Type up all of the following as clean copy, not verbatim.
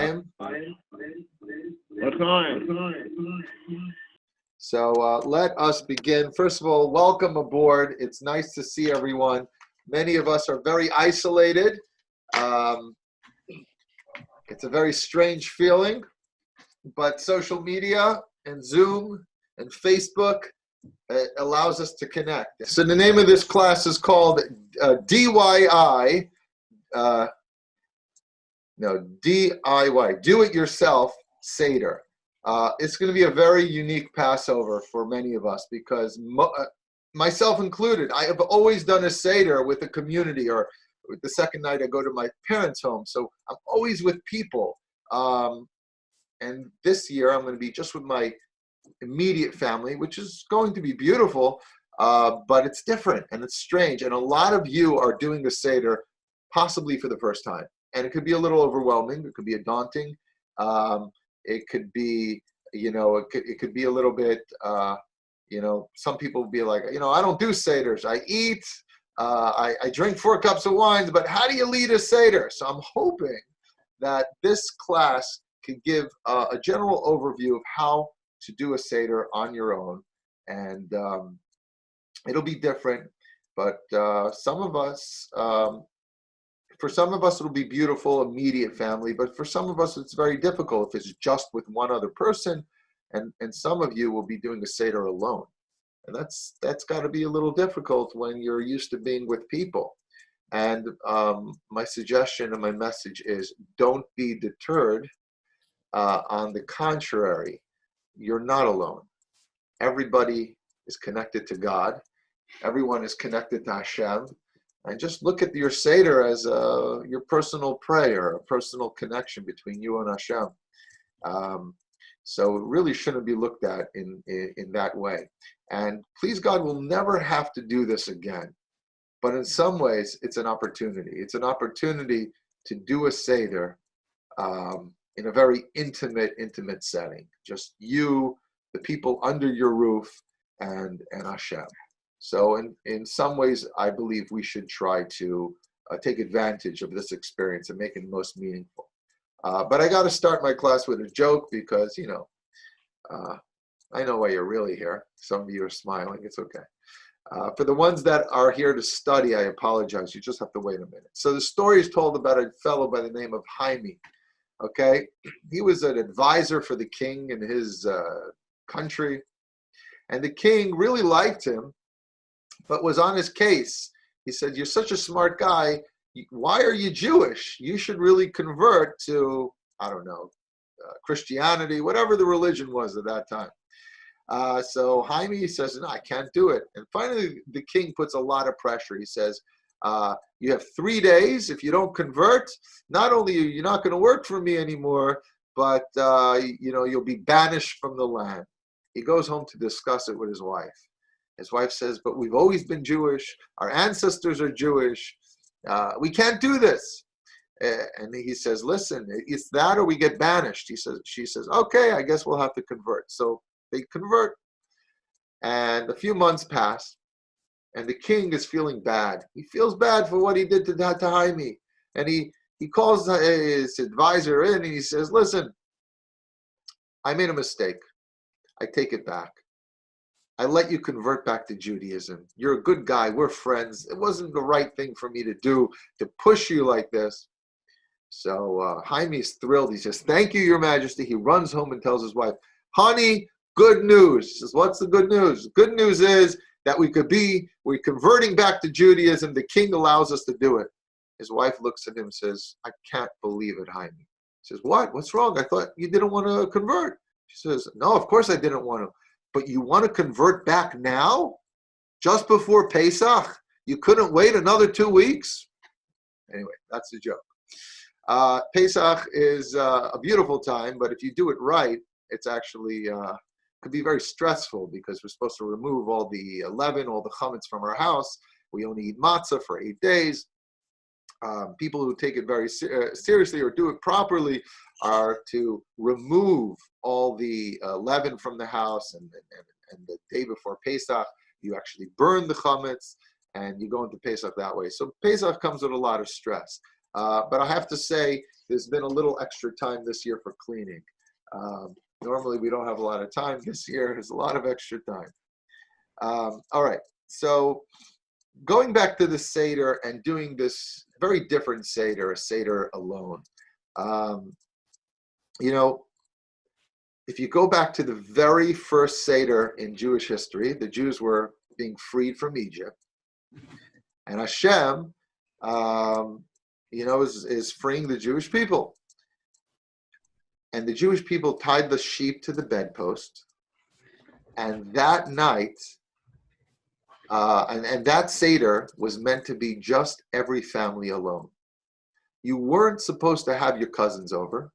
Chaim. So let us begin. First of all, welcome aboard. It's nice to see everyone. Many of us are very isolated. It's a very strange feeling, but social media and Zoom and Facebook allows us to connect. So the name of this class is called DIY, Do It Yourself Seder. It's going to be a very unique Passover for many of us because myself included, I have always done a Seder with the community, or the second night I go to my parents' home. So I'm always with people. And this year I'm going to be just with my immediate family, which is going to be beautiful, but it's different and it's strange. And a lot of you are doing the Seder possibly for the first time. And it could be a little overwhelming. It could be daunting. It could be, it could be a little bit, some people will be like, I don't do Seders. I eat, I drink 4 cups of wine, but how do you lead a Seder? So I'm hoping that this class can give a general overview of how to do a Seder on your own. And it'll be different, but for some of us, it'll be beautiful, immediate family, but for some of us, it's very difficult if it's just with one other person, and some of you will be doing a Seder alone. And that's got to be a little difficult when you're used to being with people. And my suggestion and my message is don't be deterred. On the contrary, you're not alone. Everybody is connected to God. Everyone is connected to Hashem. And just look at your Seder as your personal prayer, a personal connection between you and Hashem. So it really shouldn't be looked at in that way. And please God, we'll never have to do this again. But in some ways, it's an opportunity. It's an opportunity to do a Seder in a very intimate setting. Just you, the people under your roof, and Hashem. So in some ways, I believe we should try to take advantage of this experience and make it most meaningful. But I got to start my class with a joke because, I know why you're really here. Some of you are smiling. It's okay. For the ones that are here to study, I apologize. You just have to wait a minute. So the story is told about a fellow by the name of Jaime. Okay? He was an advisor for the king in his country. And the king really liked him, but was on his case. He said, you're such a smart guy. Why are you Jewish? You should really convert to, Christianity, whatever the religion was at that time. So Jaime says, no, I can't do it. And finally, the king puts a lot of pressure. He says, you have 3 days. If you don't convert, not only are you not going to work for me anymore, but you'll be banished from the land. He goes home to discuss it with his wife. His wife says, but we've always been Jewish. Our ancestors are Jewish. We can't do this. And he says, listen, it's that or we get banished. She says, okay, I guess we'll have to convert. So they convert. And a few months pass. And the king is feeling bad. He feels bad for what he did to Jaime. And he calls his advisor in and he says, listen, I made a mistake. I take it back. I let you convert back to Judaism. You're a good guy. We're friends. It wasn't the right thing for me to do, to push you like this. So Jaime is thrilled. He says, thank you, Your Majesty. He runs home and tells his wife, honey, good news. She says, what's the good news? Good news is that we're converting back to Judaism. The king allows us to do it. His wife looks at him and says, I can't believe it, Jaime. He says, what? What's wrong? I thought you didn't want to convert. She says, no, of course I didn't want to. But you want to convert back now? Just before Pesach? You couldn't wait another 2 weeks? Anyway, that's the joke. Pesach is a beautiful time, but if you do it right, it's actually could be very stressful because we're supposed to remove all the leaven, all the chametz from our house. We only eat matzah for 8 days. People who take it very seriously or do it properly are to remove all the leaven from the house, and the day before Pesach, you actually burn the chametz, and you go into Pesach that way. So Pesach comes with a lot of stress. But I have to say, there's been a little extra time this year for cleaning. Normally, we don't have a lot of time. This year, there's a lot of extra time. All right. So going back to the Seder and doing this very different Seder, a Seder alone. If you go back to the very first Seder in Jewish history, the Jews were being freed from Egypt. And Hashem, is freeing the Jewish people. And the Jewish people tied the sheep to the bedpost. And that night, and that Seder was meant to be just every family alone. You weren't supposed to have your cousins over.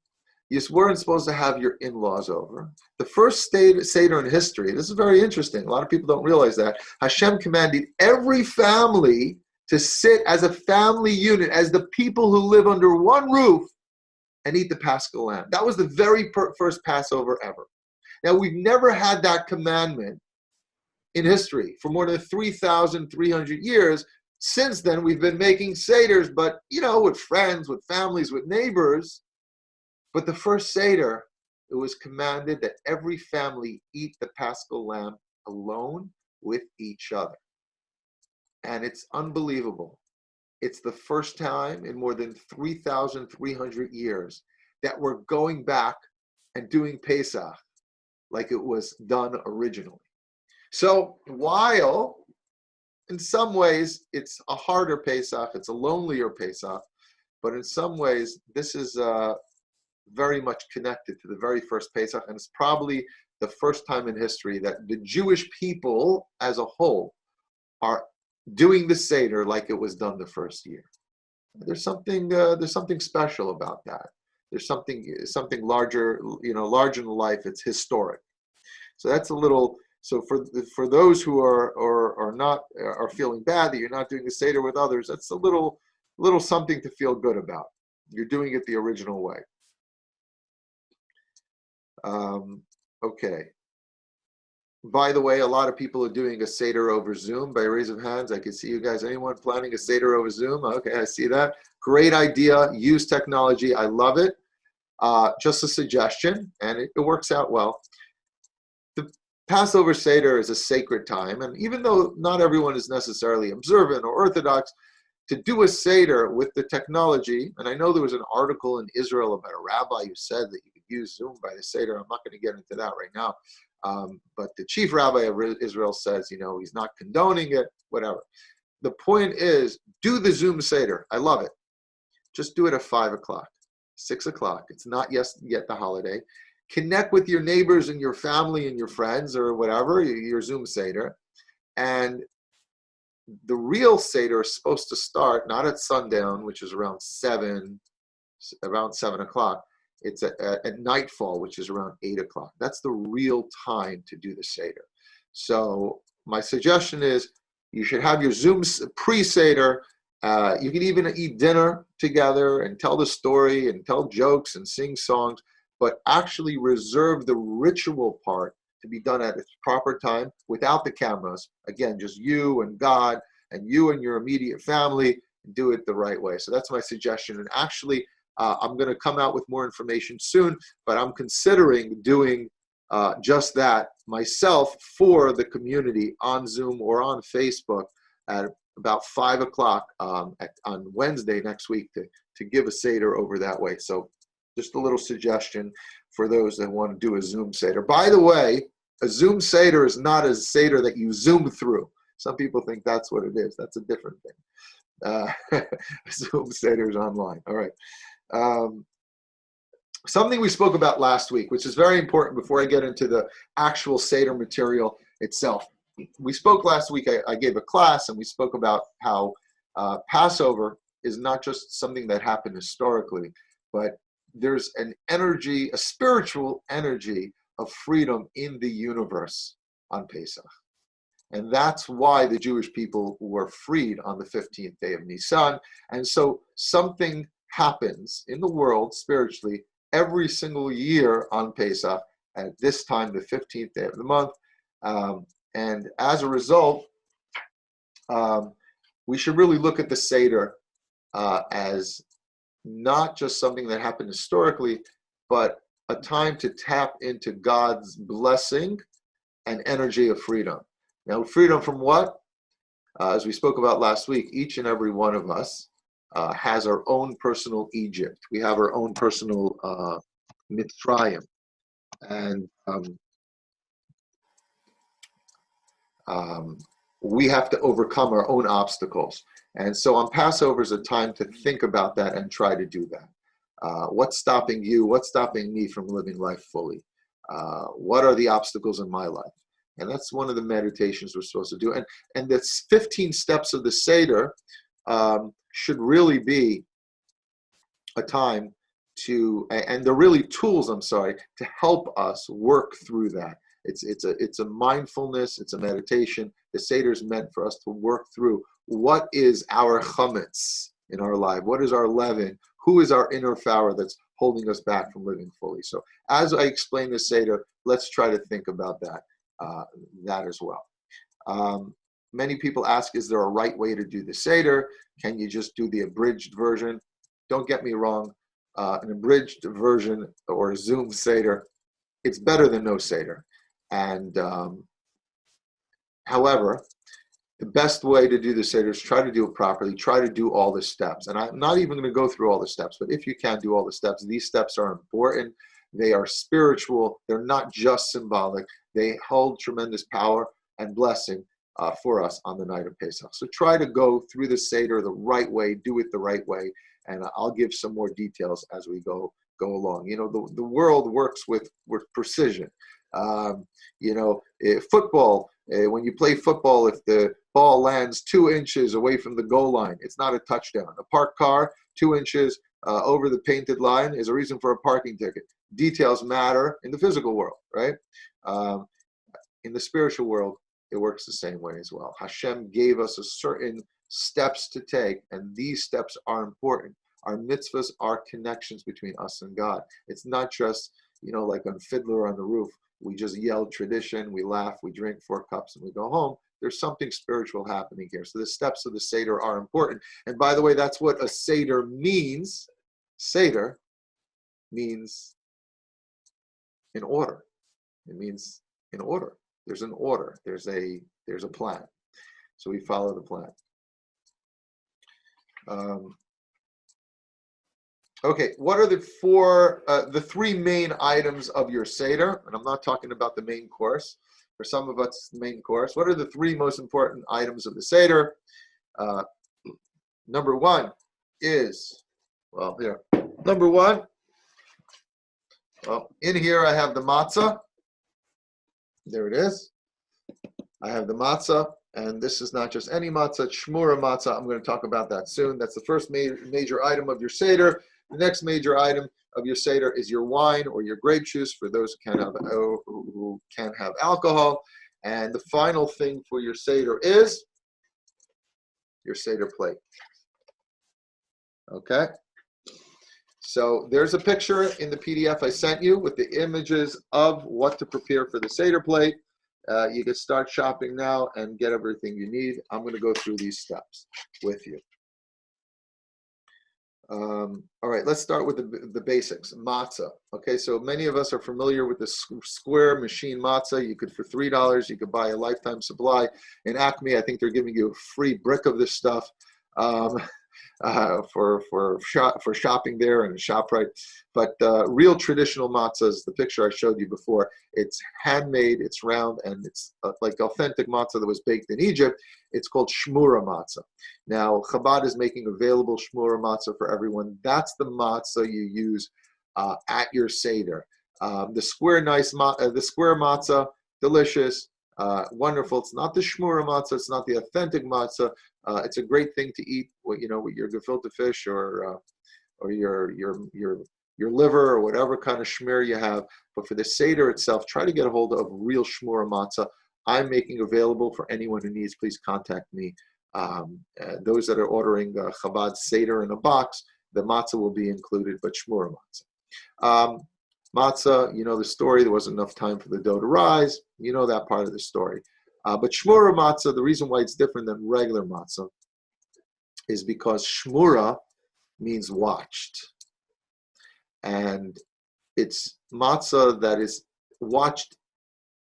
You weren't supposed to have your in-laws over. The first Seder in history, this is very interesting. A lot of people don't realize that. Hashem commanded every family to sit as a family unit, as the people who live under one roof, and eat the Paschal lamb. That was the very first Passover ever. Now, we've never had that commandment in history for more than 3,300 years. Since then, we've been making Seders, but, with friends, with families, with neighbors. But the first Seder, it was commanded that every family eat the Paschal lamb alone with each other. And it's unbelievable. It's the first time in more than 3,300 years that we're going back and doing Pesach like it was done originally. So while in some ways it's a harder Pesach, it's a lonelier Pesach, but in some ways this is very much connected to the very first Pesach, and it's probably the first time in history that the Jewish people as a whole are doing the Seder like it was done the first year. There's something special about that. There's something larger, larger than life. It's historic. So that's a little. So for those who are feeling bad that you're not doing the Seder with others, that's a little something to feel good about. You're doing it the original way. Okay. By the way, a lot of people are doing a Seder over Zoom. By raise of hands, I can see you guys. Anyone planning a Seder over Zoom? Okay, I see that. Great idea. Use technology. I love it. Just a suggestion, and it works out well. The Passover Seder is a sacred time, and even though not everyone is necessarily observant or Orthodox, to do a Seder with the technology, and I know there was an article in Israel about a rabbi who said that you could use Zoom by the Seder. I'm not going to get into that right now. But the chief rabbi of Israel says, he's not condoning it, whatever. The point is, do the Zoom Seder. I love it. Just do it at 5 o'clock, 6 o'clock. It's not yet the holiday. Connect with your neighbors and your family and your friends or whatever, your Zoom Seder. And the real Seder is supposed to start not at sundown, which is around 7 o'clock. It's at nightfall, which is around 8 o'clock. That's the real time to do the Seder. So my suggestion is you should have your Zoom pre-Seder. You can even eat dinner together and tell the story and tell jokes and sing songs, but actually reserve the ritual part to be done at its proper time without the cameras. Again, just you and God and you and your immediate family, and do it the right way. So that's my suggestion. And actually, I'm going to come out with more information soon, but I'm considering doing just that myself for the community on Zoom or on Facebook at about 5 o'clock on Wednesday next week to give a Seder over that way. So just a little suggestion for those that want to do a Zoom Seder. By the way, a Zoom Seder is not a Seder that you Zoom through. Some people think that's what it is. That's a different thing. Zoom Seder is online. All right. Something we spoke about last week, which is very important before I get into the actual Seder material itself. We spoke last week, I gave a class, and we spoke about how Passover is not just something that happened historically, but there's an energy, a spiritual energy of freedom in the universe on Pesach. And that's why the Jewish people were freed on the 15th day of Nisan. And so something happens in the world spiritually every single year on Pesach at this time, the 15th day of the month. And as a result, we should really look at the Seder as not just something that happened historically, but a time to tap into God's blessing and energy of freedom. Now, freedom from what? As we spoke about last week, each and every one of us has our own personal Egypt. We have our own personal Mitzrayim. And we have to overcome our own obstacles. And so on Passover is a time to think about that and try to do that. What's stopping you? What's stopping me from living life fully? What are the obstacles in my life? And that's one of the meditations we're supposed to do. And the 15 steps of the Seder should really be a time to, and they're really tools, to help us work through that. It's a mindfulness, it's a meditation. The Seder is meant for us to work through what is our chametz in our life, what is our leaven, who is our inner power that's holding us back from living fully. So as I explain the Seder, let's try to think about that as well. Many people ask, is there a right way to do the Seder? Can you just do the abridged version? Don't get me wrong, an abridged version or a Zoom Seder, it's better than no Seder. And however, the best way to do the Seder is try to do it properly, try to do all the steps. And I'm not even going to go through all the steps, but if you can do all the steps, these steps are important. They are spiritual. They're not just symbolic. They hold tremendous power and blessing for us on the night of Pesach. So try to go through the Seder the right way, do it the right way, and I'll give some more details as we go along. You know, the world works with precision. Football, when you play football, if the ball lands 2 inches away from the goal line, it's not a touchdown. A parked car 2 inches over the painted line is a reason for a parking ticket. Details matter in the physical world, right? In the spiritual world, it works the same way as well. Hashem gave us a certain steps to take, and these steps are important. Our mitzvahs are connections between us and God. It's not just, like on Fiddler on the Roof, we just yell tradition, we laugh, we drink 4 cups, and we go home. There's something spiritual happening here. So the steps of the Seder are important. And by the way, that's what a Seder means. Seder means in order. It means in order. There's an order. There's a plan. So we follow the plan. Okay, what are the 3 main items of your Seder? And I'm not talking about the main course. For some of us, the main course. What are the 3 most important items of the Seder? Number 1 is, Number 1, in here I have the matzah. There it is. I have the matzah, and this is not just any matzah, it's shmura matzah. I'm going to talk about that soon. That's the first major item of your Seder. The next major item of your Seder is your wine or your grape juice for those who can't have alcohol. And the final thing for your Seder is your Seder plate. Okay? So there's a picture in the PDF I sent you with the images of what to prepare for the Seder plate. You can start shopping now and get everything you need. I'm going to go through these steps with you. All right, let's start with the basics. Matzah. Okay, so many of us are familiar with the square machine matzah. You could, for $3, you could buy a lifetime supply. In Acme, I think they're giving you a free brick of this stuff for shopping there and ShopRite. But real traditional matzah is the picture I showed you before. It's handmade, it's round, and it's like authentic matzah that was baked in Egypt. It's called shmura matzah. Now, Chabad is making available shmura matzah for everyone. That's the matzah you use at your Seder. The square matzah, delicious, wonderful. It's not the shmura matzah. It's not the authentic matzah. It's a great thing to eat, with your gefilte fish or your liver or whatever kind of shmir you have. But for the Seder itself, try to get a hold of real shmura matzah. I'm making available for anyone who needs. Please contact me. Those that are ordering Chabad Seder in a box, the matzah will be included, but shmura matzah. Matzah, you know the story. There wasn't enough time for the dough to rise. You know that part of the story. But shmura matzah, the reason why it's different than regular matzah is because shmura means watched. And it's matzah that is watched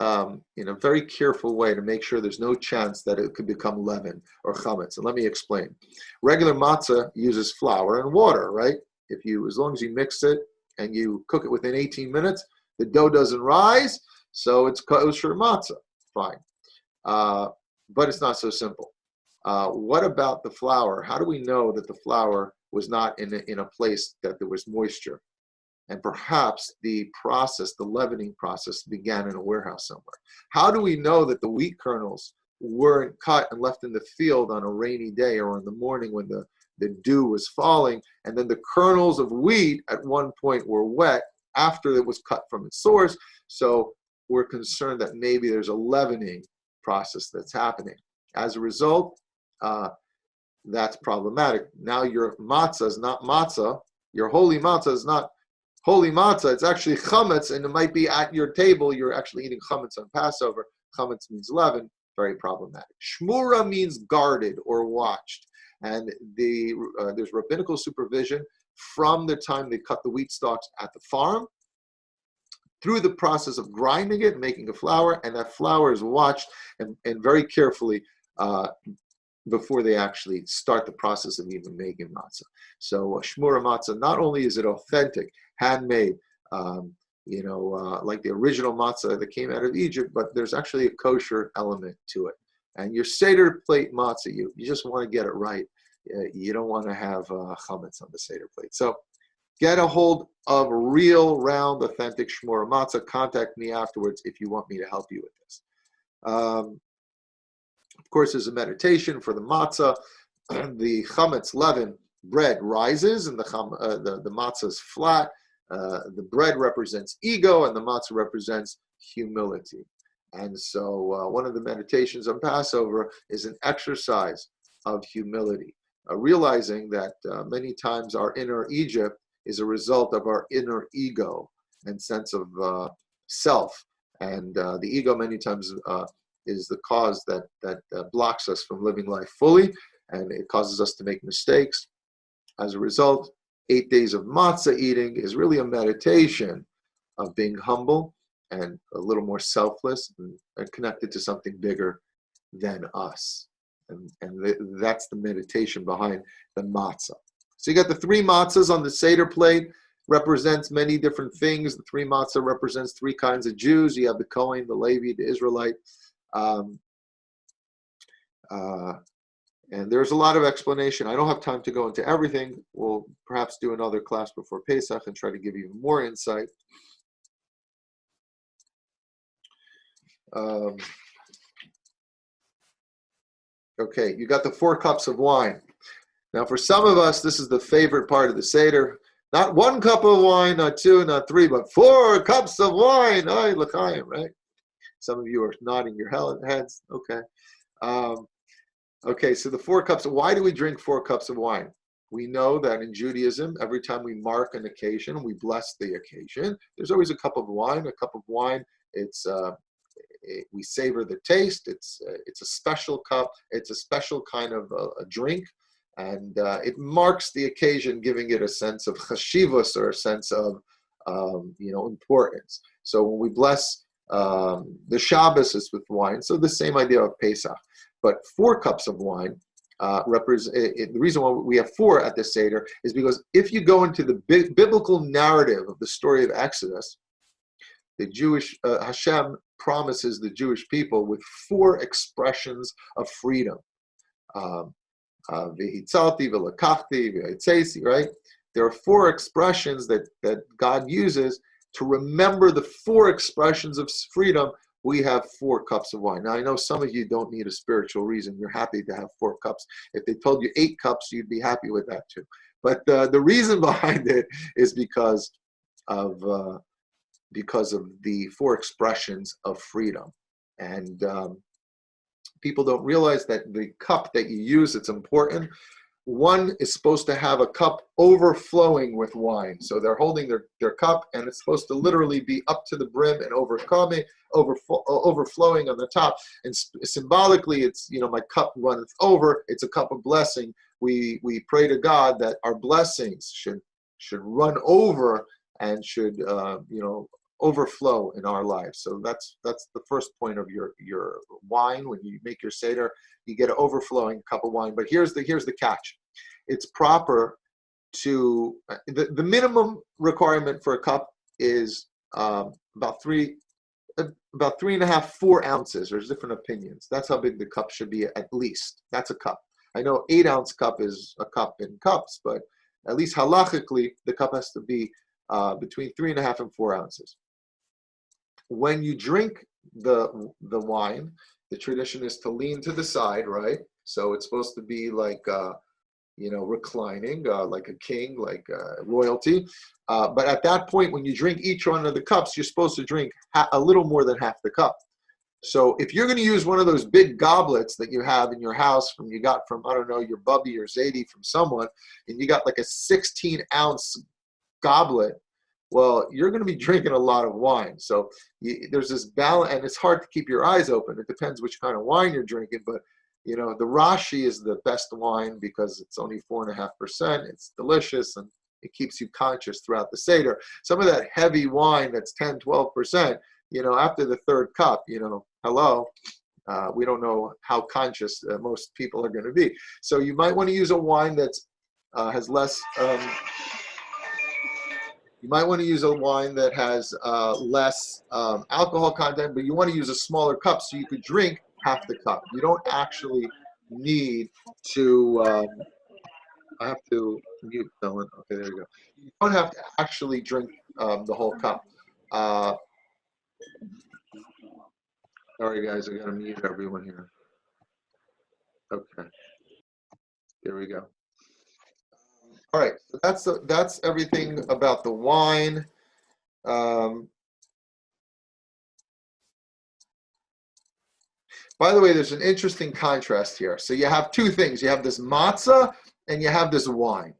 in a very careful way to make sure there's no chance that it could become leaven or chametz. And let me explain. Regular matzah uses flour and water, right? As long as you mix it and you cook it within 18 minutes, the dough doesn't rise, so it's kosher matzah. Fine. But it's not so simple. What about the flour? How do we know that the flour was not in a place that there was moisture? And perhaps the leavening process began in a warehouse somewhere. How do we know that the wheat kernels weren't cut and left in the field on a rainy day or in the morning when the dew was falling, and then the kernels of wheat at one point were wet after it was cut from its source? So we're concerned that maybe there's a leavening process that's happening. As a result, that's problematic. Now your matzah is not matzah. Your holy matzah is not holy matzah. It's actually chametz, and it might be at your table. You're actually eating chametz on Passover. Chametz means leaven. Very problematic. Shmura means guarded or watched. And there's rabbinical supervision from the time they cut the wheat stalks at the farm through the process of grinding it, making a flour, and that flour is watched and very carefully before they actually start the process of even making matzah. So shmura matzah, not only is it authentic, handmade, like the original matzah that came out of Egypt, but there's actually a kosher element to it. And your Seder plate matzah, you just want to get it right. You don't want to have chametz on the Seder plate. So get a hold of real, round, authentic shmura matzah. Contact me afterwards if you want me to help you with this. Of course, there's a meditation for the matzah. The chametz leaven bread rises, and the matzah is flat. The bread represents ego, and the matzah represents humility. And so one of the meditations on Passover is an exercise of humility, realizing that many times our inner Egypt is a result of our inner ego and sense of self. And the ego many times is the cause that blocks us from living life fully, and it causes us to make mistakes. As a result, 8 days of matzah eating is really a meditation of being humble and a little more selfless and connected to something bigger than us. And that's the meditation behind the matzah. So you got the 3 matzahs on the Seder plate, represents many different things. The 3 matzah represents 3 kinds of Jews. You have the Kohen, the Levi, the Israelite. And there's a lot of explanation. I don't have time to go into everything. We'll perhaps do another class before Pesach and try to give you even more insight. Okay, you got the 4 cups of wine. Now, for some of us, this is the favorite part of the Seder. Not 1 cup of wine, not 2, not 3, but 4 cups of wine. Ay, l'chaim, right? Some of you are nodding your heads. Okay. Okay, so the 4 cups. Why do we drink 4 cups of wine? We know that in Judaism, every time we mark an occasion, we bless the occasion. There's always a cup of wine. A cup of wine, we savor the taste. It's a special cup. It's a special kind of a drink, and it marks the occasion, giving it a sense of chashivus, or a sense of importance. So when we bless the Shabbos is with wine, so the same idea of Pesach. But 4 cups of wine the reason why we have 4 at the Seder is because if you go into the biblical narrative of the story of Exodus, the Jewish Hashem promises the Jewish people with 4 expressions of freedom. V'hitzalti, v'lakachti, v'hitzesi, right? There are 4 expressions that God uses to remember the 4 expressions of freedom. We have 4 cups of wine. Now, I know some of you don't need a spiritual reason. You're happy to have 4 cups. If they told you 8 cups, you'd be happy with that too. But the reason behind it is because of the 4 expressions of freedom. And people don't realize that the cup that you use, it's important. one is supposed to have a cup overflowing with wine. So they're holding their cup, and it's supposed to literally be up to the brim and overflowing on the top. And symbolically, it's, my cup runneth over. It's a cup of blessing. We pray to God that our blessings should run over and should overflow in our lives. So that's the first point of your wine. When you make your Seder, you get an overflowing cup of wine. But here's the catch. It's proper to, the minimum requirement for a cup is about 3.5, 4 ounces. There's different opinions. That's how big the cup should be at least. That's a cup. I know 8-ounce cup is a cup in cups, but at least halachically, the cup has to be between 3.5 and 4 ounces. When you drink the wine, the tradition is to lean to the side, right? So it's supposed to be like, reclining, like a king, like royalty. But at that point, when you drink each one of the cups, you're supposed to drink a little more than half the cup. So if you're going to use one of those big goblets that you have in your house you got from, I don't know, your Bubby or Zadie from someone, and you got like a 16-ounce goblet, well, you're going to be drinking a lot of wine. So there's this balance, and it's hard to keep your eyes open. It depends which kind of wine you're drinking, but the Rashi is the best wine because it's only 4.5%. It's delicious, and it keeps you conscious throughout the Seder. Some of that heavy wine that's 10, 12%, after the third cup, hello, we don't know how conscious most people are going to be. So you might want to use a wine that's has less. You might want to use a wine that has less alcohol content, but you want to use a smaller cup so you could drink half the cup. You don't actually need to. I have to mute someone. Okay, there you go. You don't have to actually drink the whole cup. Sorry, guys, I gotta mute everyone here. Okay, there we go. All right, so that's everything about the wine. By the way, there's an interesting contrast here. So you have two things. You have this matzah and you have this wine.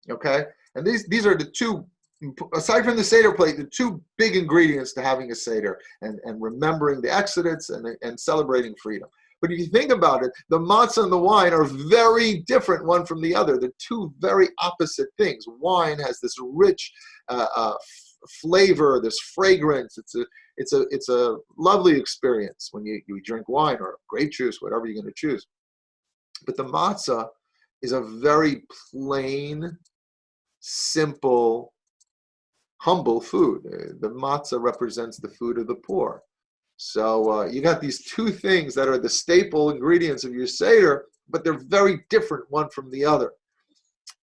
Okay? And these are the two, aside from the Seder plate, the two big ingredients to having a Seder and remembering the Exodus and celebrating freedom. But if you think about it, the matzah and the wine are very different one from the other. They're two very opposite things. Wine has this rich flavor, this fragrance. It's a lovely experience when you drink wine or grape juice, whatever you're going to choose. But the matzah is a very plain, simple, humble food. The matzah represents the food of the poor. So you got these two things that are the staple ingredients of your Seder, but they're very different one from the other.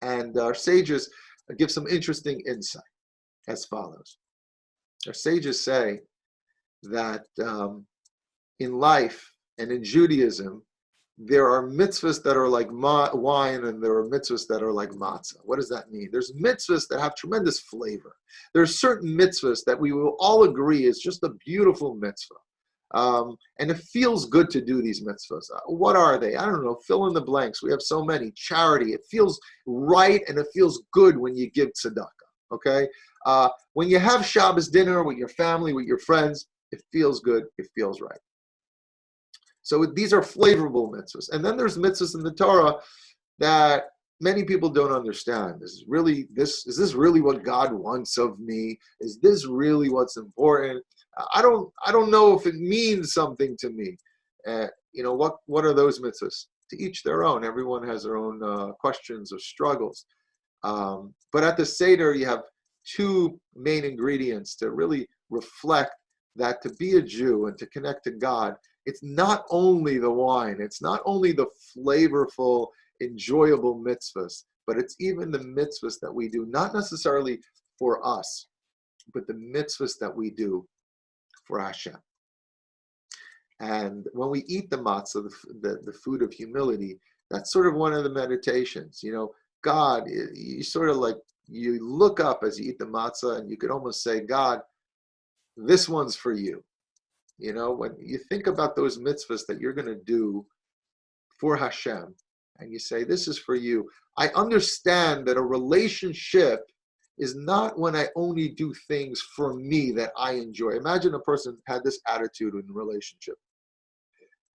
And our sages give some interesting insight as follows. Our sages say that in life and in Judaism, there are mitzvahs that are like wine and there are mitzvahs that are like matzah. What does that mean? There's mitzvahs that have tremendous flavor. There's certain mitzvahs that we will all agree is just a beautiful mitzvah. And it feels good to do these mitzvahs. What are they? I don't know. Fill in the blanks. We have so many. Charity. It feels right and it feels good when you give tzedakah. Okay? When you have Shabbos dinner with your family, with your friends, it feels good. It feels right. So these are flavorful mitzvahs. And then there's mitzvahs in the Torah that many people don't understand. Is this really what God wants of me? Is this really what's important? I don't know if it means something to me. What are those mitzvahs? To each their own. Everyone has their own questions or struggles. But at the Seder, you have two main ingredients to really reflect that to be a Jew and to connect to God, it's not only the wine, it's not only the flavorful, enjoyable mitzvahs, but it's even the mitzvahs that we do, not necessarily for us, but the mitzvahs that we do for Hashem. And when we eat the matzah, the food of humility, that's sort of one of the meditations. God, you sort of like, you look up as you eat the matzah and you could almost say, God, this one's for you. When you think about those mitzvahs that you're going to do for Hashem, and you say, this is for you. I understand that a relationship is not when I only do things for me that I enjoy. Imagine a person had this attitude in a relationship.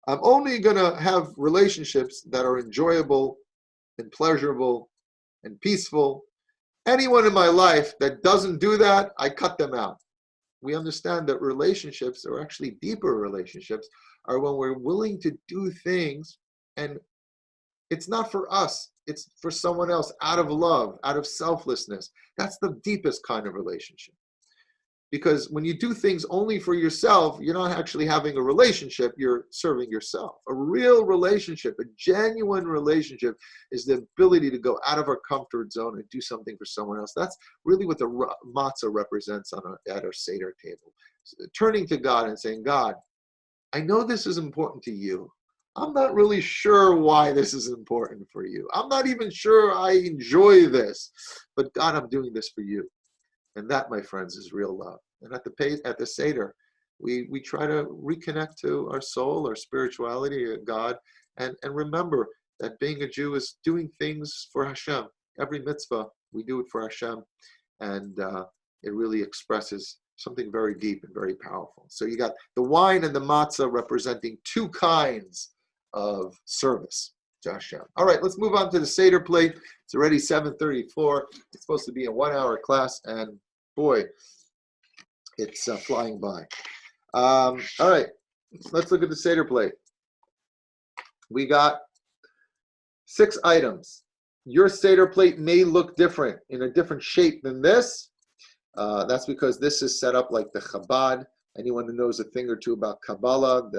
I'm only going to have relationships that are enjoyable and pleasurable and peaceful. Anyone in my life that doesn't do that, I cut them out. We understand that relationships, or actually deeper relationships, are when we're willing to do things and it's not for us, it's for someone else, out of love, out of selflessness. That's the deepest kind of relationship. Because when you do things only for yourself, you're not actually having a relationship, you're serving yourself. A real relationship, a genuine relationship, is the ability to go out of our comfort zone and do something for someone else. That's really what the matzah represents at our Seder table. So, turning to God and saying, God, I know this is important to you. I'm not really sure why this is important for you. I'm not even sure I enjoy this. But God, I'm doing this for you. And that, my friends, is real love. And at the Seder, we try to reconnect to our soul, our spirituality, God, and remember that being a Jew is doing things for Hashem. Every mitzvah, we do it for Hashem. And it really expresses something very deep and very powerful. So you got the wine and the matzah representing two kinds of service to Hashem. All right, let's move on to the Seder plate. It's already 7:34. It's supposed to be a 1-hour class, and boy, it's flying by. All right, let's look at the Seder plate. We got 6 items. Your Seder plate may look different, in a different shape than this. That's because this is set up like the Chabad. Anyone who knows a thing or two about Kabbalah,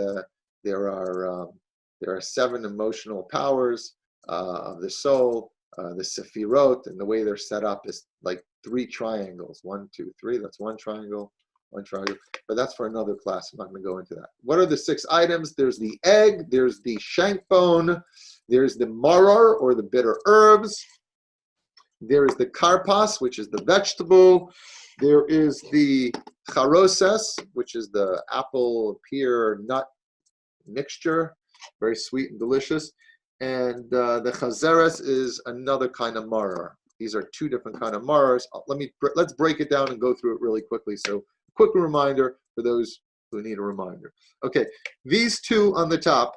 there are 7 emotional powers of the soul, the Sefirot, and the way they're set up is like 3 triangles. 1, 2, 3. That's one triangle. But that's for another class. I'm not going to go into that. What are the 6 items? There's the egg. There's the shank bone. There's the maror, or the bitter herbs. There is the karpas, which is the vegetable. There is the charoses, which is the apple, pear, nut mixture. Very sweet and delicious. And the chazeres is another kind of maror. These are 2 different kind of marors. Let's break it down and go through it really quickly. So, quick reminder for those who need a reminder. Okay, these 2 on the top,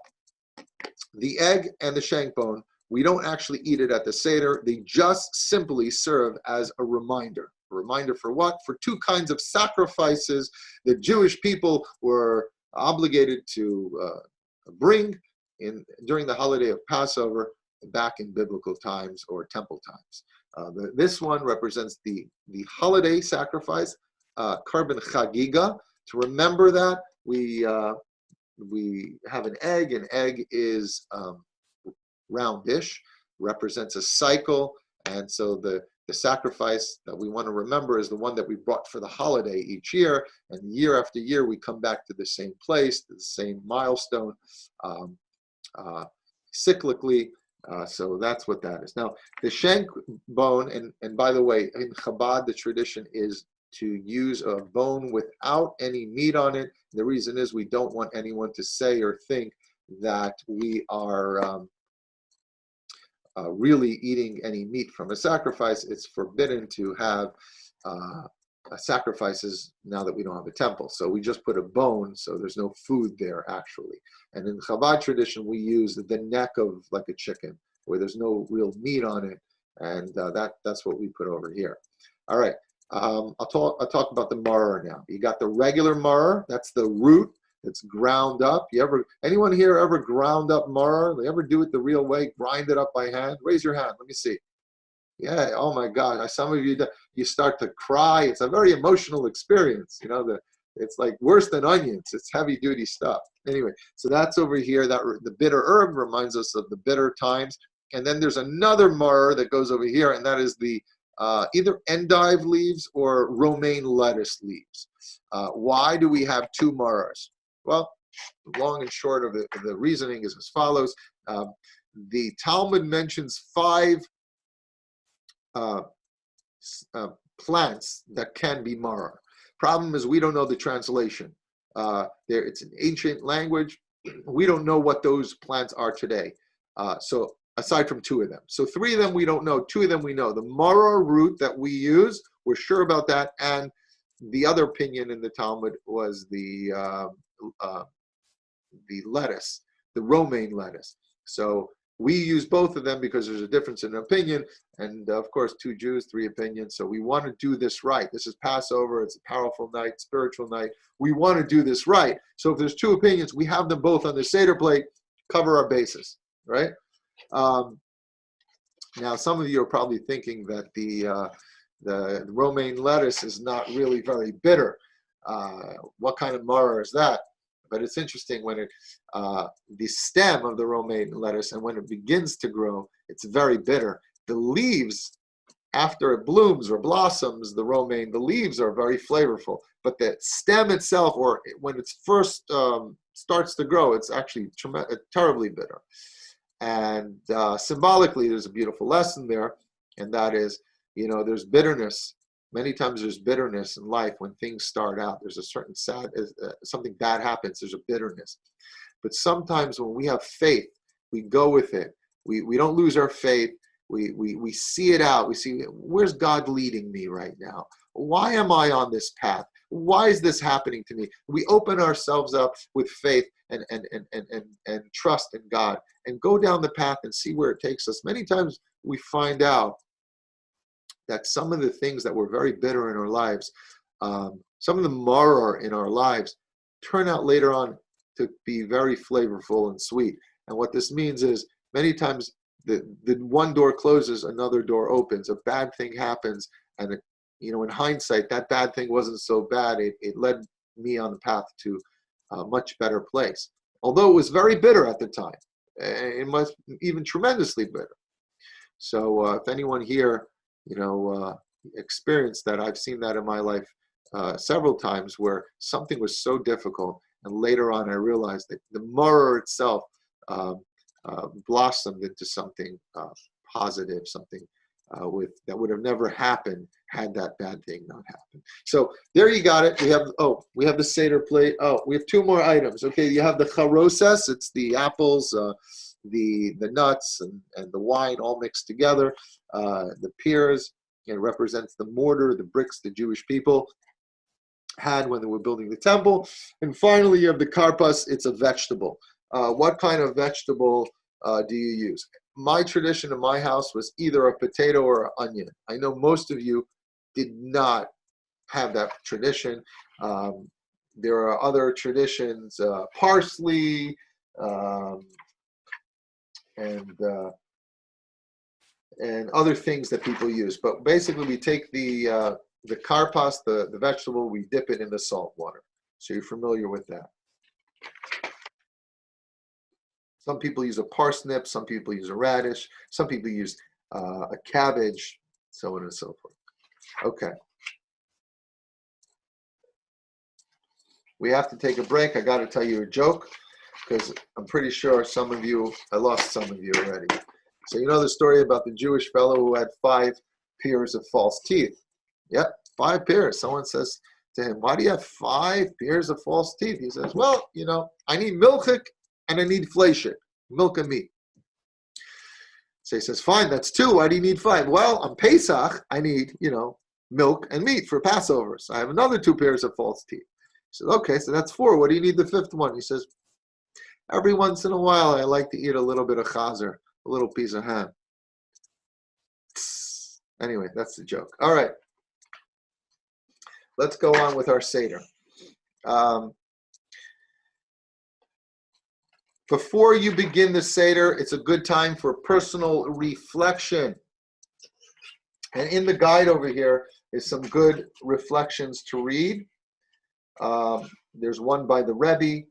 the egg and the shank bone, we don't actually eat it at the Seder. They just simply serve as a reminder. A reminder for what? For 2 kinds of sacrifices that Jewish people were obligated to bring during the holiday of Passover back in biblical times or temple times. This one represents the holiday sacrifice, Karban Chagiga. To remember that, we have an egg. An egg is roundish, represents a cycle, and so the sacrifice that we want to remember is the one that we brought for the holiday each year, and year after year we come back to the same place, to the same milestone, cyclically. So that's what that is. Now, the shank bone, and by the way, in Chabad, the tradition is to use a bone without any meat on it. The reason is we don't want anyone to say or think that we are really eating any meat from a sacrifice. It's forbidden to have sacrifices now that we don't have a temple. So we just put a bone, so there's no food there actually. And in Chabad tradition, we use the neck of like a chicken, where there's no real meat on it, and that's what we put over here. All right, I'll talk about the maror now. You got the regular maror, that's the root. It's ground up. Anyone here ever ground up maror? They ever do it the real way? Grind it up by hand? Raise your hand. Let me see. Yeah. Oh my God. Some of you start to cry. It's a very emotional experience. It's like worse than onions. It's heavy duty stuff. Anyway, so that's over here. The bitter herb reminds us of the bitter times. And then there's another maror that goes over here, and that is the either endive leaves or romaine lettuce leaves. Why do we have 2 marors? Well, the long and short of the reasoning is as follows. The Talmud mentions 5 plants that can be maror. Problem is we don't know the translation. It's an ancient language. We don't know what those plants are today. So aside from two of them. So three of them we don't know, two of them we know. The maror root that we use, we're sure about that, and the other opinion in the Talmud was the lettuce, the romaine lettuce. So we use both of them because there's a difference in opinion, and of course, two Jews, three opinions. So we want to do this right. This is Passover. It's a powerful night, spiritual night. We want to do this right. So if there's two opinions, we have them both on the Seder plate, cover our bases, right? Now, some of you are probably thinking that the romaine lettuce is not really very bitter. What kind of maror is that? But it's interesting when the stem of the romaine lettuce, and when it begins to grow, it's very bitter. The leaves, after it blooms or blossoms, the leaves are very flavorful. But the stem itself, or when it's first starts to grow, it's actually terribly bitter. And symbolically, there's a beautiful lesson there, and that is, there's bitterness. Many times there's bitterness in life when things start out. There's a certain something bad happens, there's a bitterness. But sometimes when we have faith, we go with it. We don't lose our faith. We see it out. We see, where's God leading me right now? Why am I on this path? Why is this happening to me? We open ourselves up with faith and trust in God and go down the path and see where it takes us. Many times we find out that some of the things that were very bitter in our lives, some of the maror in our lives, turn out later on to be very flavorful and sweet. And what this means is many times the one door closes, another door opens. A bad thing happens, and in hindsight, that bad thing wasn't so bad. It led me on the path to a much better place. Although it was very bitter at the time, it must even tremendously bitter. So if anyone here, experienced that, I've seen that in my life several times where something was so difficult, and later on I realized that the maror itself blossomed into something positive, something that would have never happened had that bad thing not happened. So there you got it. We have the Seder plate. Oh, we have two more items. Okay, you have the charoses. It's the apples, the nuts, and the wine all mixed together. The pears, it represents the mortar, the bricks the Jewish people had when they were building the temple. And finally, you have the karpas. It's a vegetable. What kind of vegetable do you use? My tradition in my house was either a potato or an onion. I know most of you did not have that tradition. There are other traditions, parsley, and other things that people use. But basically, we take the karpas, the vegetable, we dip it in the salt water. So you're familiar with that. Some people use a parsnip, some people use a radish, some people use a cabbage, so on and so forth. Okay. We have to take a break. I got to tell you a joke because I'm pretty sure I lost some of you already. So you know the story about the Jewish fellow who had 5 pairs of false teeth. Yep, 5 pairs. Someone says to him, why do you have 5 pairs of false teeth? He says, well, I need milchik and I need fleishik, milk and meat. So he says, fine, that's 2. Why do you need 5? Well, on Pesach, I need, milk and meat for Passover. So I have another 2 pairs of false teeth. He says, okay, so that's 4. What do you need the 5th one? He says, every once in a while, I like to eat a little bit of chazer, a little piece of ham. Anyway, that's the joke. All right. Let's go on with our Seder. Before you begin the Seder, it's a good time for personal reflection. And in the guide over here is some good reflections to read. There's one by the Rabbi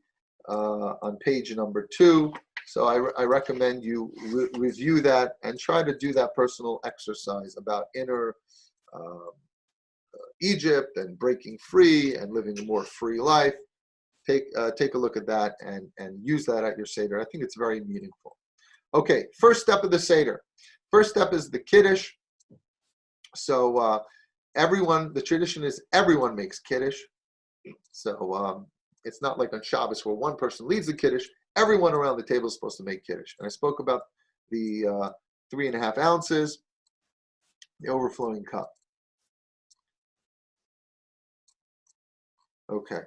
on page number 2. So I recommend you review that and try to do that personal exercise about inner Egypt and breaking free and living a more free life. Take a look at that and use that at your Seder. I think it's very meaningful. Okay, first step of the Seder. First step is the Kiddush. So the tradition is everyone makes Kiddush. So it's not like on Shabbos where one person leads the Kiddush. Everyone around the table is supposed to make Kiddush. And I spoke about the 3.5 ounces, the overflowing cup. Okay.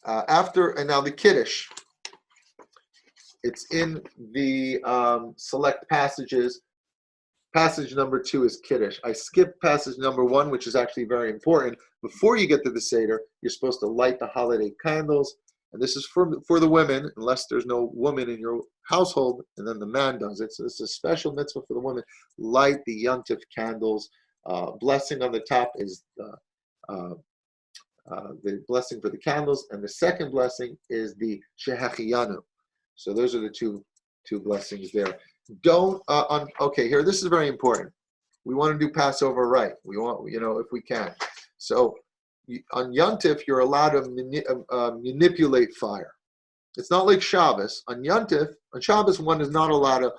And now the Kiddush. It's in the select passages. Passage number 2 is Kiddush. I skipped passage number 1, which is actually very important. Before you get to the Seder, you're supposed to light the holiday candles. And this is for the women, unless there's no woman in your household, and then the man does it. So this is a special mitzvah for the woman. Light the Yontif candles. Blessing on the top is the blessing for the candles, and the second blessing is the Shehechiyanu. So those are the two blessings there. Don't okay, here, this is very important. We want to do Passover right. We want, if we can. So on Yontif, you're allowed to manipulate fire. It's not like Shabbos. On Yontif, on Shabbos, one is not allowed to.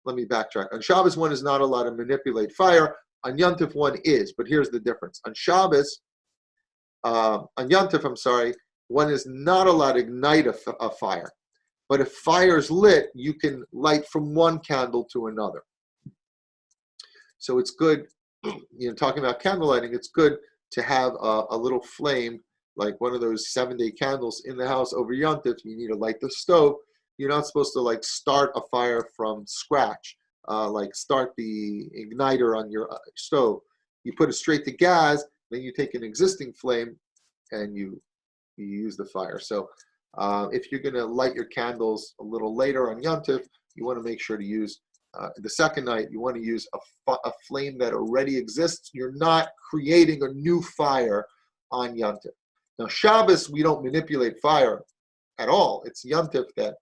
Let me backtrack. On Shabbos, one is not allowed to manipulate fire. On Yontif, one is. But here's the difference. On Shabbos, on Yontif, one is not allowed to ignite a fire. But if fire's lit, you can light from one candle to another. So it's good, talking about candle lighting, it's good to have a little flame, like one of those 7-day candles in the house over Yontif. You need to light the stove. You're not supposed to start a fire from scratch, start the igniter on your stove. You put it straight to gas, then you take an existing flame and you use the fire. So if you're going to light your candles a little later on Yontif, you want to make sure to use, the second night, you want to use a flame that already exists. You're not creating a new fire on Yontif. Now, Shabbos, we don't manipulate fire at all. It's Yontif that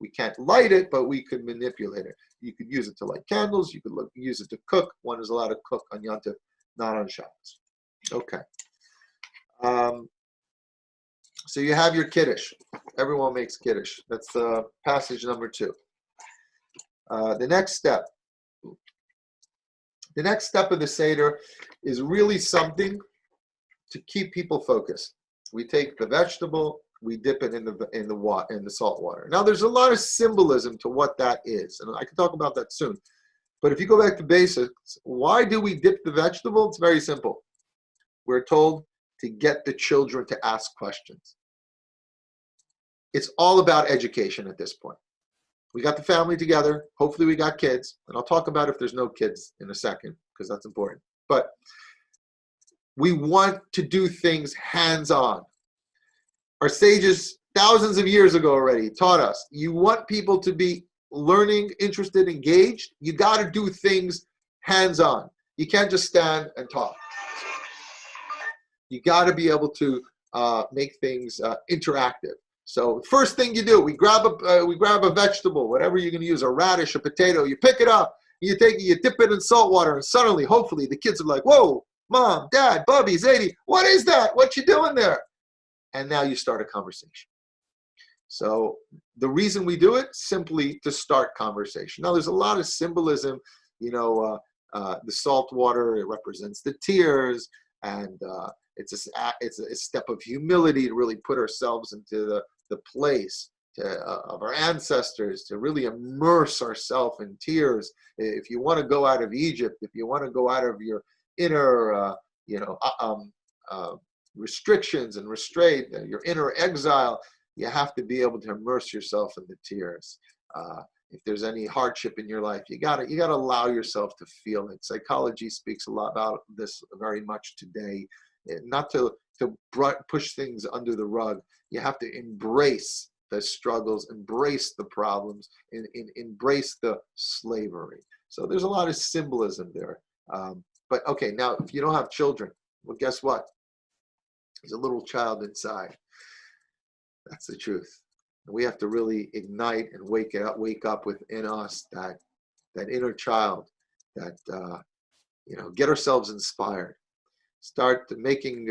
we can't light it, but we could manipulate it. You could use it to light candles. You could use it to cook. One is allowed to cook on Yontif, not on Shabbos. Okay. So you have your Kiddush. Everyone makes Kiddush. That's passage number 2. The next step of the Seder is really something to keep people focused. We take the vegetable, we dip it in the salt water. Now, there's a lot of symbolism to what that is, and I can talk about that soon. But if you go back to basics, why do we dip the vegetable? It's very simple. We're told to get the children to ask questions. It's all about education at this point. We got the family together. Hopefully we got kids. And I'll talk about if there's no kids in a second, because that's important. But we want to do things hands-on. Our sages, thousands of years ago already, taught us, you want people to be learning, interested, engaged, you got to do things hands-on. You can't just stand and talk. You got to be able to make things interactive. So first thing you do, we grab a vegetable, whatever you're going to use, a radish, a potato. You pick it up, you take it, you dip it in salt water, and suddenly, hopefully, the kids are like, "Whoa, Mom, Dad, Bubby, Zadie, what is that? What you doing there?" And now you start a conversation. So the reason we do it, simply to start conversation. Now there's a lot of symbolism. The salt water, it represents the tears, and it's a step of humility to really put ourselves into the place of our ancestors, to really immerse ourselves in tears. If you want to go out of Egypt, if you want to go out of your inner, restrictions and restraint, your inner exile, you have to be able to immerse yourself in the tears. If there's any hardship in your life, you gotta allow yourself to feel it. Psychology speaks a lot about this very much today. Not to push things under the rug. You have to embrace the struggles, embrace the problems, and embrace the slavery. So there's a lot of symbolism there. But okay, now if you don't have children, well, guess what? There's a little child inside. That's the truth. We have to really ignite and wake up within us that inner child, that get ourselves inspired. Start making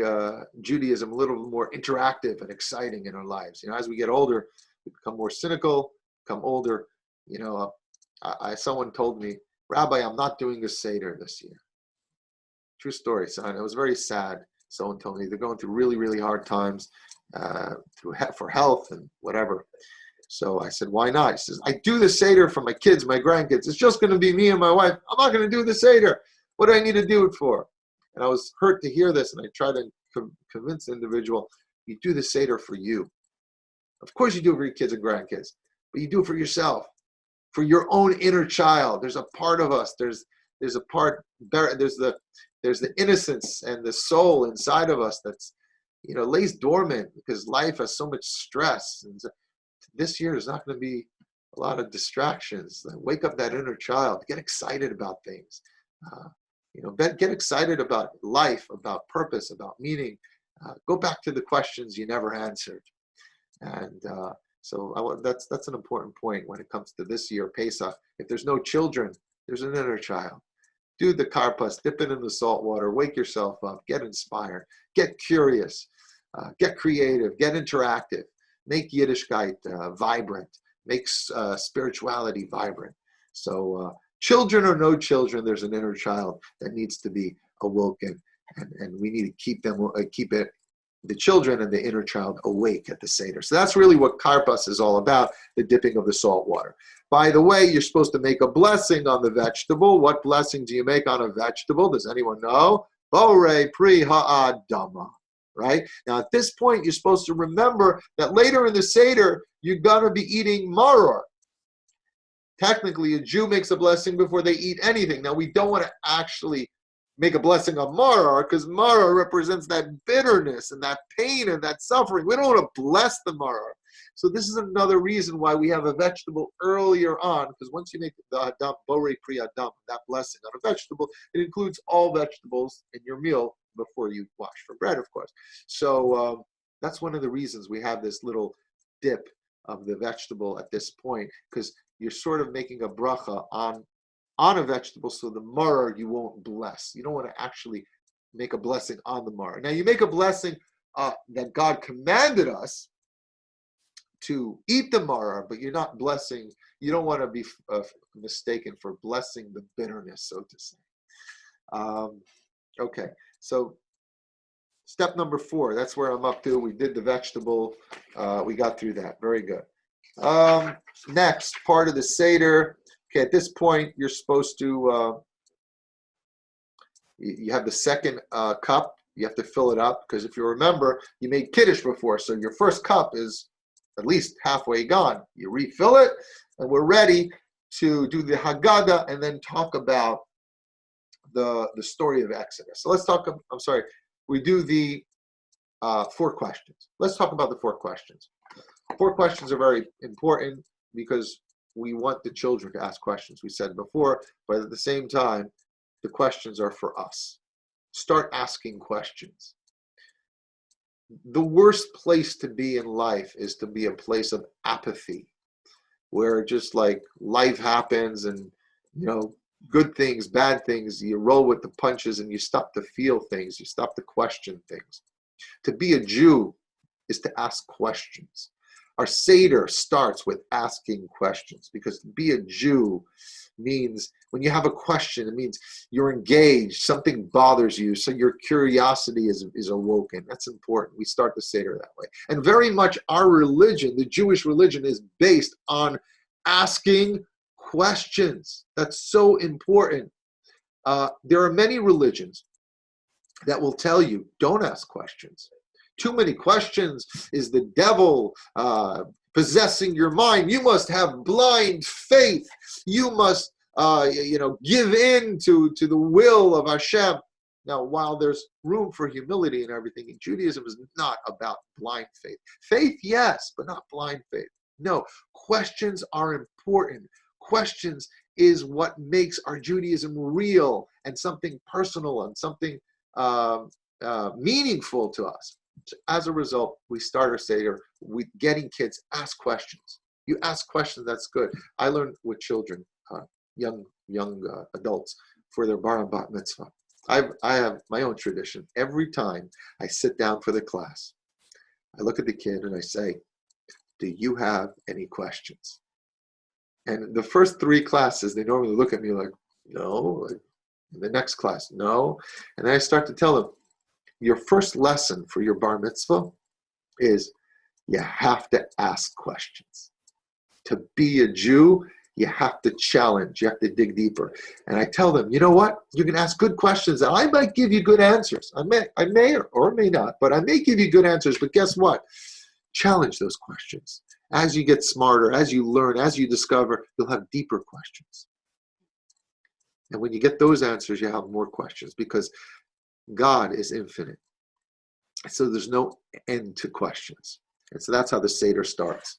Judaism a little more interactive and exciting in our lives. As we get older, we become more cynical, become older. Someone told me, "Rabbi, I'm not doing a Seder this year." True story, son. It was very sad. Someone told me they're going through really, really hard times for health and whatever. So I said, why not? He says, I do the Seder for my kids, my grandkids. It's just going to be me and my wife. I'm not going to do the Seder. What do I need to do it for? And I was hurt to hear this, and I tried to convince the individual, you do the Seder for you. Of course you do it for your kids and grandkids, but you do it for yourself, for your own inner child. There's a part of us. There's a part, there's the innocence and the soul inside of us that's, lays dormant because life has so much stress. And this year is not going to be a lot of distractions. Wake up that inner child. Get excited about things. Get excited about life, about purpose, about meaning. Go back to the questions you never answered. And that's an important point when it comes to this year, Pesach. If there's no children, there's an inner child. Do the karpas, dip it in the salt water, wake yourself up, get inspired, get curious, get creative, get interactive. Make Yiddishkeit vibrant. Make spirituality vibrant. So children or no children, there's an inner child that needs to be awoken, and we need to keep the children and the inner child awake at the Seder. So that's really what karpas is all about, the dipping of the salt water. By the way, you're supposed to make a blessing on the vegetable. What blessing do you make on a vegetable? Does anyone know? Borei pri ha'adama. Right? Now, at this point, you're supposed to remember that later in the Seder, you're going to be eating maror. Technically, a Jew makes a blessing before they eat anything. Now, we don't want to actually make a blessing on maror because maror represents that bitterness and that pain and that suffering. We don't want to bless the maror. So this is another reason why we have a vegetable earlier on, because once you make the adam, borei pri adam, that blessing on a vegetable, it includes all vegetables in your meal before you wash for bread, of course. So that's one of the reasons we have this little dip of the vegetable at this point, because you're sort of making a bracha on a vegetable, so the maror you won't bless. You don't want to actually make a blessing on the maror. Now you make a blessing that God commanded us to eat the maror, but you're not blessing. You don't want to be mistaken for blessing the bitterness, so to say. Okay, so step number 4, that's where I'm up to. We did the vegetable. We got through that. Very good. Next, part of the Seder. Okay, at this point, you're supposed to, you have the second cup. You have to fill it up, because if you remember, you made Kiddush before, so your first cup is at least halfway gone. You refill it, and we're ready to do the Haggadah and then talk about the story of Exodus. So let's talk, we do the 4 questions. Let's talk about the 4 questions. 4 questions are very important because we want the children to ask questions, we said before, but at the same time, the questions are for us. Start asking questions. The worst place to be in life is to be a place of apathy, where just like life happens and, good things, bad things, you roll with the punches and you stop to feel things, you stop to question things. To be a Jew is to ask questions. Our Seder starts with asking questions, because to be a Jew means when you have a question, it means you're engaged, something bothers you, so your curiosity is awoken. That's important. We start the Seder that way. And very much our religion, the Jewish religion, is based on asking questions. That's so important. There are many religions that will tell you, don't ask questions. Too many questions is the devil possessing your mind. You must have blind faith. You must, give in to the will of Hashem. Now, while there's room for humility and everything, Judaism is not about blind faith. Faith, yes, but not blind faith. No, questions are important. Questions is what makes our Judaism real and something personal and something meaningful to us. So as a result, we start our Seder with getting kids ask questions. You ask questions, that's good. I learned with children, young adults, for their bar and bat mitzvah. I have my own tradition. Every time I sit down for the class, I look at the kid and I say, do you have any questions? And the first 3 classes, they normally look at me like, no. In the next class, no. And then I start to tell them, your first lesson for your bar mitzvah is you have to ask questions. To be a Jew, you have to challenge. You have to dig deeper. And I tell them, you know what? You can ask good questions, and I might give you good answers. I may or may not, but I may give you good answers. But guess what? Challenge those questions. As you get smarter, as you learn, as you discover, you'll have deeper questions. And when you get those answers, you have more questions, because God is infinite. So there's no end to questions. And so that's how the Seder starts.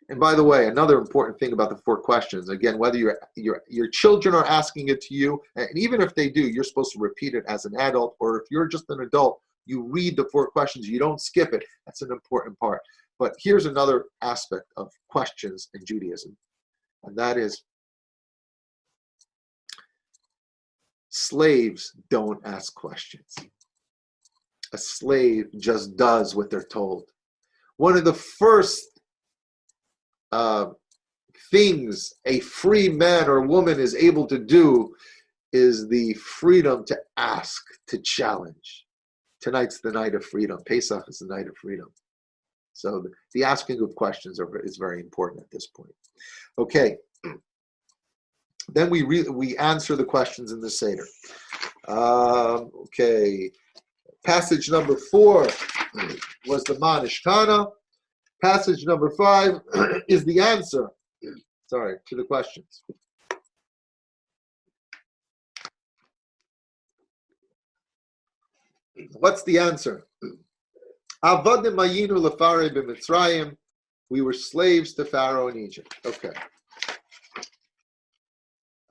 And by the way, another important thing about the 4 questions, again, whether your children are asking it to you, and even if they do, you're supposed to repeat it as an adult, or if you're just an adult, you read the 4 questions, you don't skip it. That's an important part. But here's another aspect of questions in Judaism, and that is slaves don't ask questions. A slave just does what they're told. One of the first things a free man or woman is able to do is the freedom to ask, to challenge. Tonight's the night of freedom. Pesach is the night of freedom. So the asking of questions is very important at this point. Okay. Then we answer the questions in the Seder. Okay. Passage number 4 was the Manishkana. Passage number 5 is the answer, to the questions. What's the answer? Avadim hayinu lefare b'Mitzrayim. We were slaves to Pharaoh in Egypt. Okay.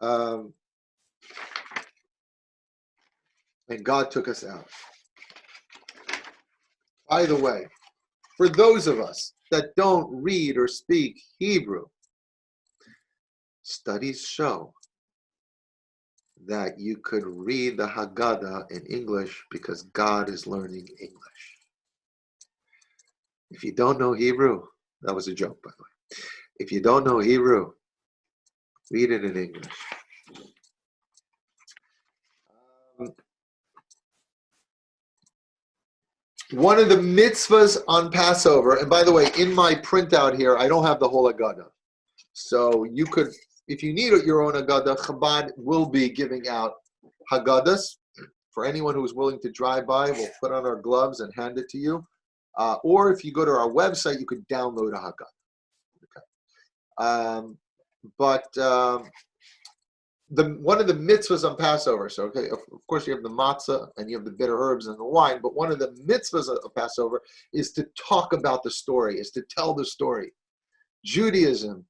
And God took us out. By the way, for those of us that don't read or speak Hebrew, studies show that you could read the Haggadah in English because God is learning English. If you don't know Hebrew, that was a joke, by the way. If you don't know Hebrew, read it in English. One of the mitzvahs on Passover, and by the way, in my printout here, I don't have the whole Haggadah. So you could, if you need your own Haggadah, Chabad will be giving out Haggadahs. For anyone who's willing to drive by, we'll put on our gloves and hand it to you. Or if you go to our website, you could download a Haggadah. Okay. One of the mitzvahs on Passover, so okay, of course you have the matzah and you have the bitter herbs and the wine, but one of the mitzvahs of Passover is to talk about the story, is to tell the story. Judaism,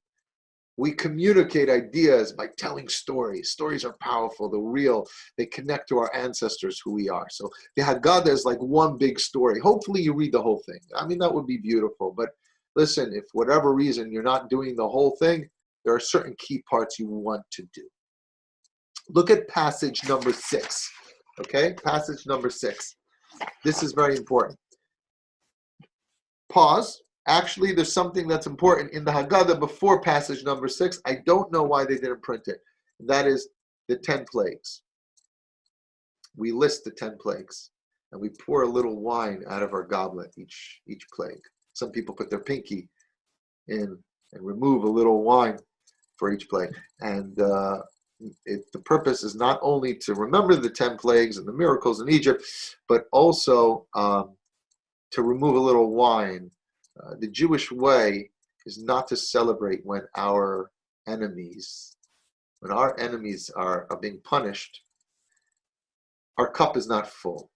we communicate ideas by telling stories. Stories are powerful, they're real, they connect to our ancestors, who we are. So the Haggadah is like one big story. Hopefully you read the whole thing. I mean, that would be beautiful, but listen, if for whatever reason you're not doing the whole thing, there are certain key parts you want to do. Look at passage number 6. Okay, passage number 6. This is very important. Pause. Actually, there's something that's important in the Haggadah before passage number 6. I don't know why they didn't print it. That is the 10 plagues. We list the 10 plagues, and we pour a little wine out of our goblet, each plague. Some people put their pinky in and remove a little wine for each plague. And the purpose is not only to remember the 10 plagues and the miracles in Egypt, but also to remove a little wine. The Jewish way is not to celebrate when our enemies are being punished. Our cup is not full.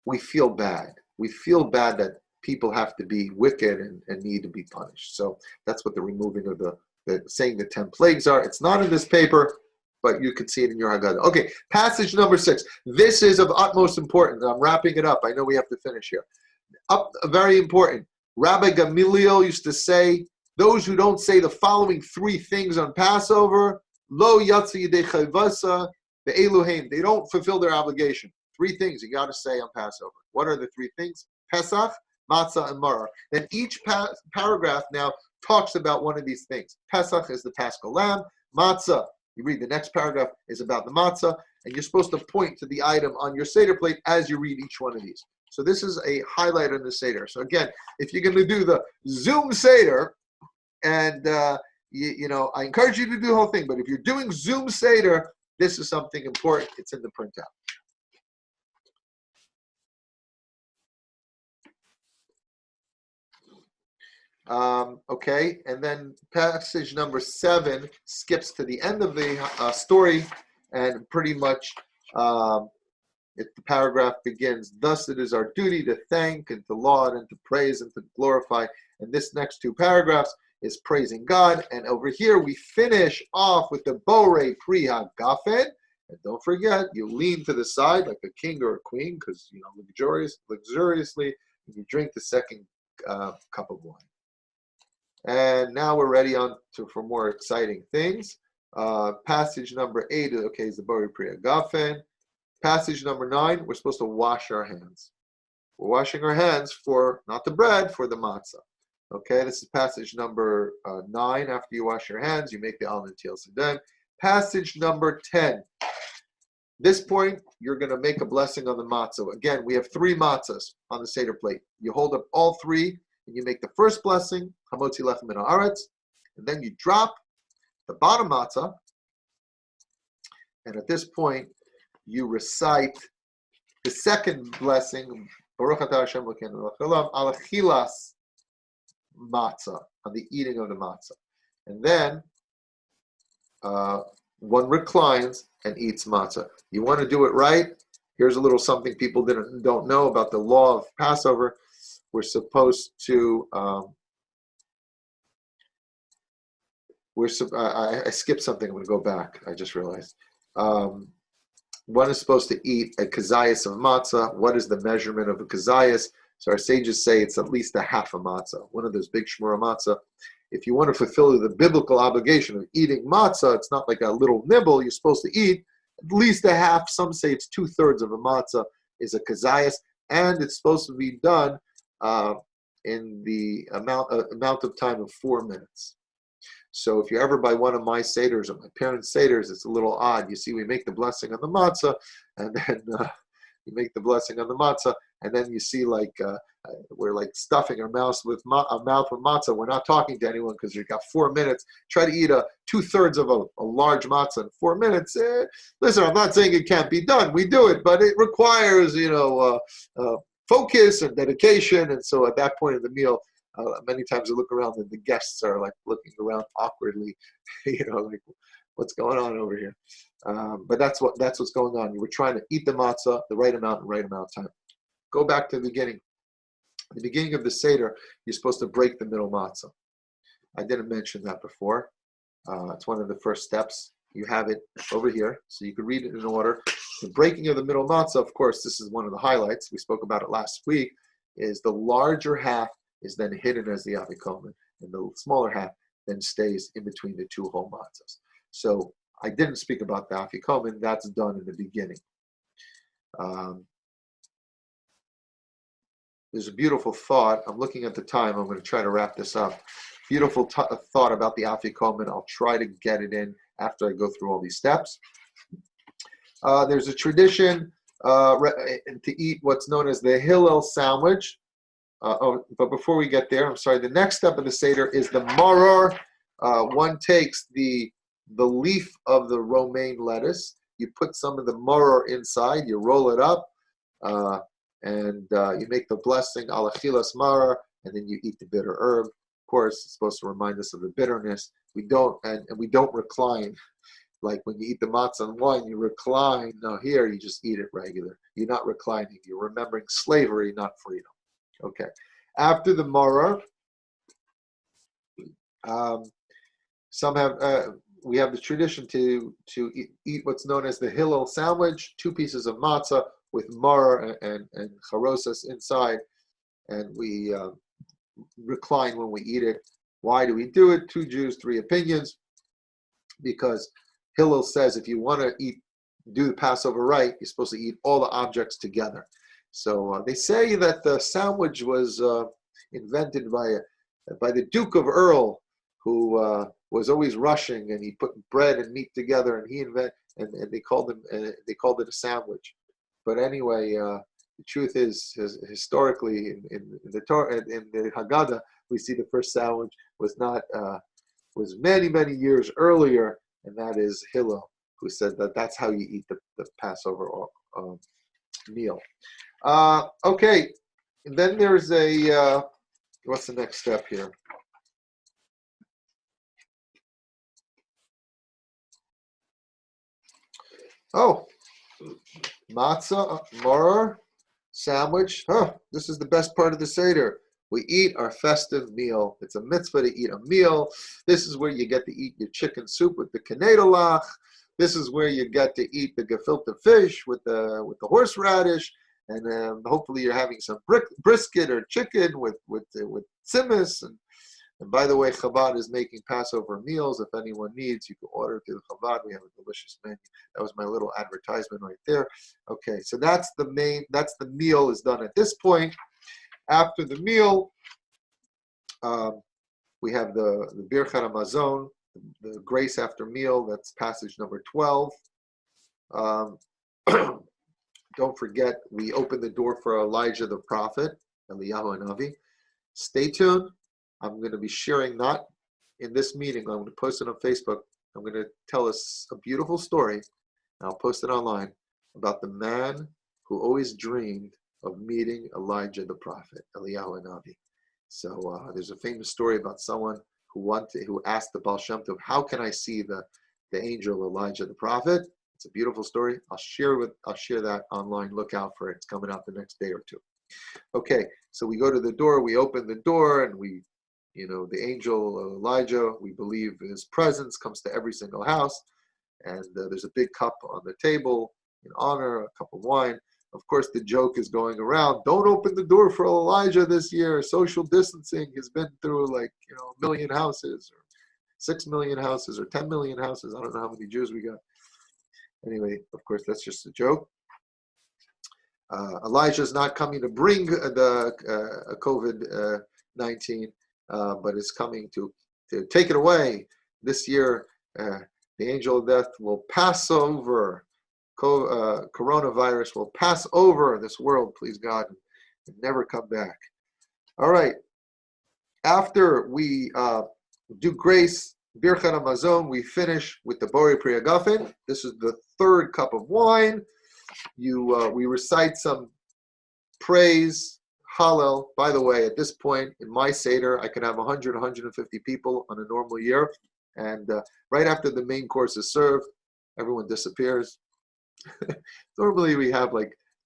We feel bad. We feel bad that people have to be wicked and need to be punished. So that's what the removing of saying the 10 plagues are. It's not in this paper, but you can see it in your Haggadah. Okay, passage number 6. This is of utmost importance. I'm wrapping it up. I know we have to finish here. Very important. Rabbi Gamaliel used to say, those who don't say the following 3 things on Passover, lo yatsa yidei chayvasa ve'eluheim, they don't fulfill their obligation. 3 things you got to say on Passover. What are the 3 things? Pesach, matzah, and maror. Then each paragraph now talks about one of these things. Pesach is the Paschal lamb. Matzah, you read the next paragraph, is about the matzah, and you're supposed to point to the item on your Seder plate as you read each one of these. So this is a highlight on the Seder. So again, if you're going to do the Zoom Seder, And I encourage you to do the whole thing. But if you're doing Zoom Seder, this is something important. It's in the printout. Okay, and then passage number 7 skips to the end of the story, and pretty much the paragraph begins, thus it is our duty to thank and to laud and to praise and to glorify. And this next 2 paragraphs is praising God. And over here we finish off with the Borei Pri HaGafen. And don't forget, you lean to the side like a king or a queen, because luxuriously, and you drink the second cup of wine. And now we're ready for more exciting things. Passage number 8, is the Borei Pri HaGafen. Passage number 9, we're supposed to wash our hands. We're washing our hands for, not the bread, for the matzah. Okay, this is passage number 9. After you wash your hands, you make the al netil sedem. Passage number 10. This point, you're going to make a blessing on the matzah. Again, we have 3 matzahs on the Seder plate. You hold up all 3, and you make the first blessing, hamotzi lechem min haaretz, and then you drop the bottom matzah, and at this point, you recite the second blessing, Baruch atah Hashem Elokeinu melech haolam, al achilas matzah, on the eating of the matzah. And then one reclines and eats matzah. You want to do it right? Here's a little something people don't know about the law of Passover. We're supposed to, I skipped something, I'm going to go back, I just realized. One is supposed to eat a kazayas of matzah. What is the measurement of a kazayas? So our sages say it's at least a half a matzah, one of those big shmura matzah. If you want to fulfill the biblical obligation of eating matzah, it's not like a little nibble. You're supposed to eat at least a half. Some say it's 2/3 of a matzah is a kazayas, and it's supposed to be done in the amount of time of 4 minutes. So if you're ever by one of my seders or my parents' seders, it's a little odd. You see, we make the blessing on the matzah, and then you make the blessing on the matzah, and then you see we're like stuffing our mouth with matzah. We're not talking to anyone because you've got 4 minutes. Try to eat 2/3 of a large matzah in 4 minutes. Listen, I'm not saying it can't be done. We do it, but it requires focus and dedication. And so at that point in the meal, many times you look around and the guests are like looking around awkwardly, like what's going on over here? But that's what's going on. You were trying to eat the matzah the right amount of time. Go back to the beginning. At the beginning of the Seder, you're supposed to break the middle matzah. I didn't mention that before. It's one of the first steps. You have it over here, so you can read it in order. The breaking of the middle matzah, of course, this is one of the highlights. We spoke about it last week, is the larger half is then hidden as the afikomen, and the smaller half then stays in between the 2 whole matzahs. So I didn't speak about the afikomen. That's done in the beginning. There's a beautiful thought. I'm looking at the time. I'm going to try to wrap this up. Beautiful thought about the afikomen. I'll try to get it in after I go through all these steps. There's a tradition to eat what's known as the Hillel sandwich. But before we get there, I'm sorry, the next step of the Seder is the maror. One takes the leaf of the romaine lettuce. You put some of the maror inside. You roll it up. And you make the blessing, al achilas maror, and then you eat the bitter herb. Of course, it's supposed to remind us of the bitterness. We don't recline. Like when you eat the matzah and wine, you recline. No, here you just eat it regular. You're not reclining. You're remembering slavery, not freedom. Okay. After the maror, we have the tradition to eat what's known as the Hillel sandwich, 2 pieces of matzah with maror and charosas inside, and we recline when we eat it. Why do we do it? 2 Jews, 3 opinions. Because Hillel says if you want to do the Passover right, you're supposed to eat all the objects together. So they say that the sandwich was invented by the Duke of Earl, who was always rushing, and he put bread and meat together, and they called it a sandwich. But anyway, the truth is historically in the Torah, in the Haggadah, we see the first sandwich was not was many, many years earlier, and that is Hillel, who said that that's how you eat the Passover meal. Okay, and then there's a, what's the next step here? Oh, matzah, maror, sandwich. Huh, this is the best part of the Seder. We eat our festive meal. It's a mitzvah to eat a meal. This is where you get to eat your chicken soup with the knedlach. This is where you get to eat the gefilte fish with the horseradish, and hopefully you're having some brisket or chicken with tzimmus. And by the way, Chabad is making Passover meals. If anyone needs, you can order through the Chabad. We have a delicious menu. That was my little advertisement right there. Okay, so that's the meal is done at this point. After the meal, we have the Birchat HaMazon, the grace after meal. That's passage number 12. Don't forget, we open the door for Elijah the prophet, Eliyahu Hanavi. Stay tuned. I'm going to be sharing, not in this meeting, I'm going to post it on Facebook. I'm going to tell us a beautiful story, and I'll post it online, about the man who always dreamed of meeting Elijah the prophet, Eliyahu Hanavi. So there's a famous story about someone who asked the Baal Shem Tov, how can I see the angel Elijah the prophet? It's a beautiful story. I'll share that online. Look out for it. It's coming out the next day or two. Okay, so we go to the door, we open the door, and the angel Elijah, we believe his presence comes to every single house, and there's a big cup on the table in honor, a cup of wine. Of course, the joke is going around, don't open the door for Elijah this year. Social distancing has been through a million houses, or 6 million houses, or 10 million houses. I don't know how many Jews we got. Anyway, of course, that's just a joke. Elijah is not coming to bring the COVID-19, but is coming to take it away. This year, the angel of death will pass over. Coronavirus will pass over this world, please God, and never come back. All right. After we do grace, Birchat HaMazon, we finish with the Borei Pri Hagafen. This is the third cup of wine. We recite some praise, Hallel. By the way, at this point in my Seder, I can have 100, 150 people on a normal year. And right after the main course is served, everyone disappears. Normally we have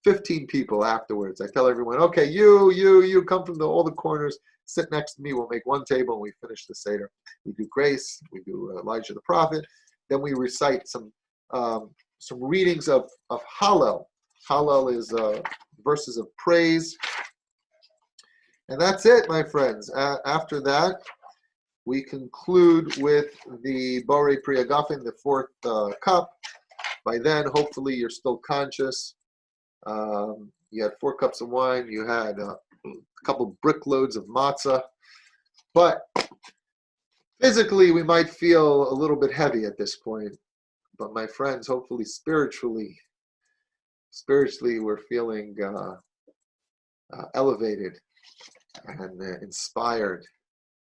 15 people afterwards. I tell everyone, okay, you come from all the corners, sit next to me, we'll make one table, and we finish the Seder. We do grace, we do Elijah the prophet, then we recite some readings of Hallel. Hallel is verses of praise. And that's it, my friends. After that, we conclude with the Borei Pri Hagafen, the fourth cup. By then, hopefully, you're still conscious. You had 4 cups of wine. You had a couple brickloads of matzah. But physically, we might feel a little bit heavy at this point. But my friends, hopefully, spiritually, we're feeling elevated and inspired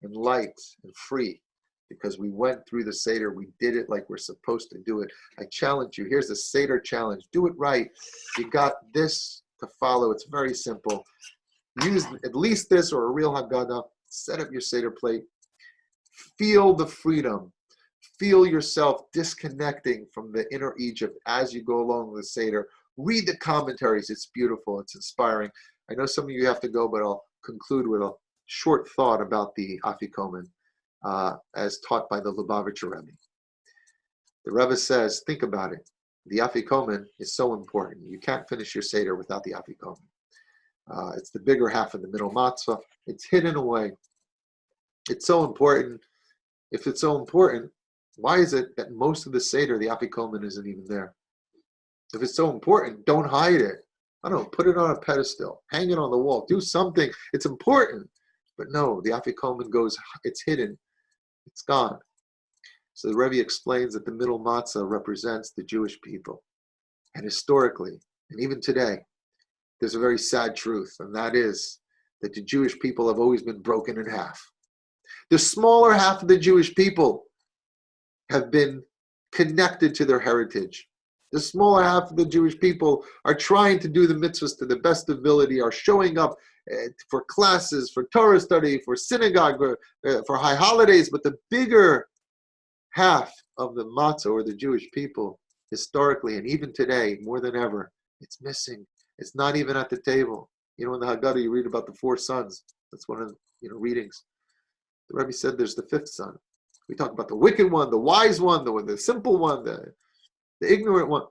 and light and free. Because we went through the Seder, we did it like we're supposed to do it. I challenge you, here's the Seder challenge. Do it right. You got this to follow. It's very simple. Use at least this or a real Haggadah. Set up your Seder plate. Feel the freedom. Feel yourself disconnecting from the inner Egypt as you go along the Seder. Read the commentaries. It's beautiful. It's inspiring. I know some of you have to go, but I'll conclude with a short thought about the Afikomen. As taught by the Lubavitcher Rebbe. The Rebbe says, think about it. The Afikomen is so important. You can't finish your Seder without the Afikomen. It's the bigger half of the middle matzah. It's hidden away. It's so important. If it's so important, why is it that most of the Seder, the Afikomen isn't even there? If it's so important, don't hide it. I don't know, put it on a pedestal. Hang it on the wall. Do something. It's important. But no, the Afikomen goes, it's hidden. It's gone. So the Rebbe explains that the middle matzah represents the Jewish people. And historically, and even today, there's a very sad truth, and that is that the Jewish people have always been broken in half. The smaller half of the Jewish people have been connected to their heritage. The smaller half of the Jewish people are trying to do the mitzvahs to the best ability, are showing up for classes, for Torah study, for synagogue, for high holidays. But the bigger half of the matzah, or the Jewish people, historically and even today, more than ever, it's missing. It's not even at the table. In the Haggadah, you read about the 4 sons. That's one of the readings. The Rabbi said there's the 5th son. We talk about the wicked one, the wise one, the simple one, the ignorant one.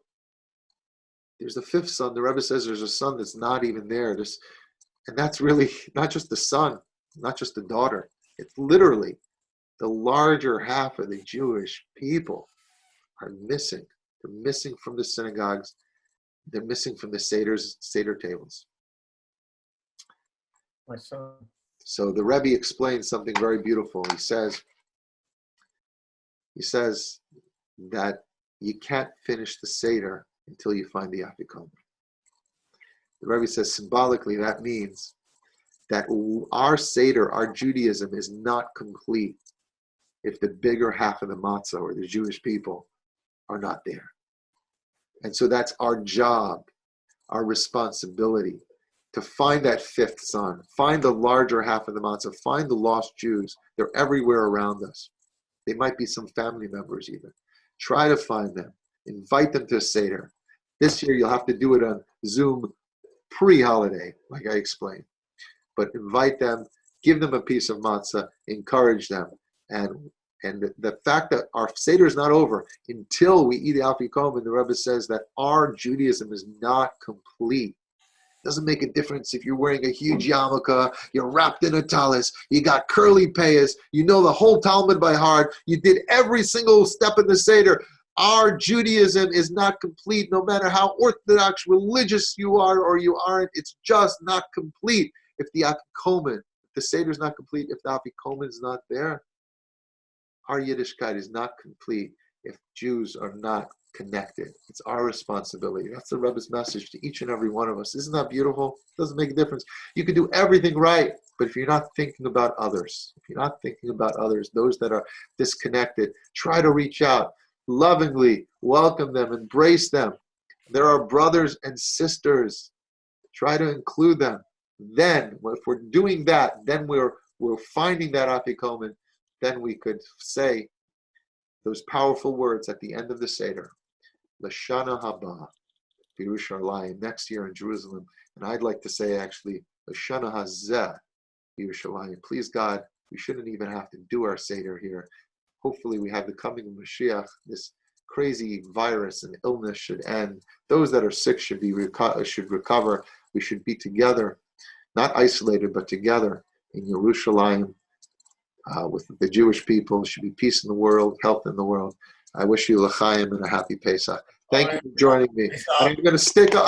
There's the 5th son. The Rebbe says there's a son that's not even there. And that's really not just the son, not just the daughter. It's literally the larger half of the Jewish people are missing. They're missing from the synagogues. They're missing from the Seder tables. My son. So the Rebbe explains something very beautiful. He says that you can't finish the Seder until you find the Afikomen. The Rebbe says symbolically that means that our Seder, our Judaism, is not complete if the bigger half of the matzah, or the Jewish people, are not there. And so that's our job, our responsibility, to find that 5th son, find the larger half of the matzah, find the lost Jews. They're everywhere around us. They might be some family members even. Try to find them. Invite them to a Seder. This year you'll have to do it on Zoom pre-holiday, like I explained. But invite them, give them a piece of matzah, encourage them. And the fact that our Seder is not over until we eat the Afikomen, the Rebbe says that our Judaism is not complete. It doesn't make a difference if you're wearing a huge yarmulke, you're wrapped in a talis, you got curly payas, you know the whole Talmud by heart, you did every single step in the Seder. Our Judaism is not complete, no matter how orthodox, religious you are or you aren't. It's just not complete if the Afikomen, if the Seder is not complete, if the Afikomen is not there. Our Yiddishkeit is not complete if Jews are not connected. It's our responsibility. That's the Rebbe's message to each and every one of us. Isn't that beautiful? It doesn't make a difference. You can do everything right, but if you're not thinking about others, those that are disconnected, try to reach out, lovingly welcome them, embrace them. There are brothers and sisters. Try to include them. Then, if we're doing that, then we're finding that Afikomen. Then we could say those powerful words at the end of the Seder, L'shana haba, Yerushalayim, next year in Jerusalem. And I'd like to say actually, L'shana hazeh, Yerushalayim. Please God, we shouldn't even have to do our Seder here. Hopefully we have the coming of Mashiach. This crazy virus and illness should end. Those that are sick should recover. We should be together, not isolated, but together in Yerushalayim. With the Jewish people. There should be peace in the world, health in the world. I wish you l'chaim and a happy Pesach. Thank you for joining me. And I'm going to stick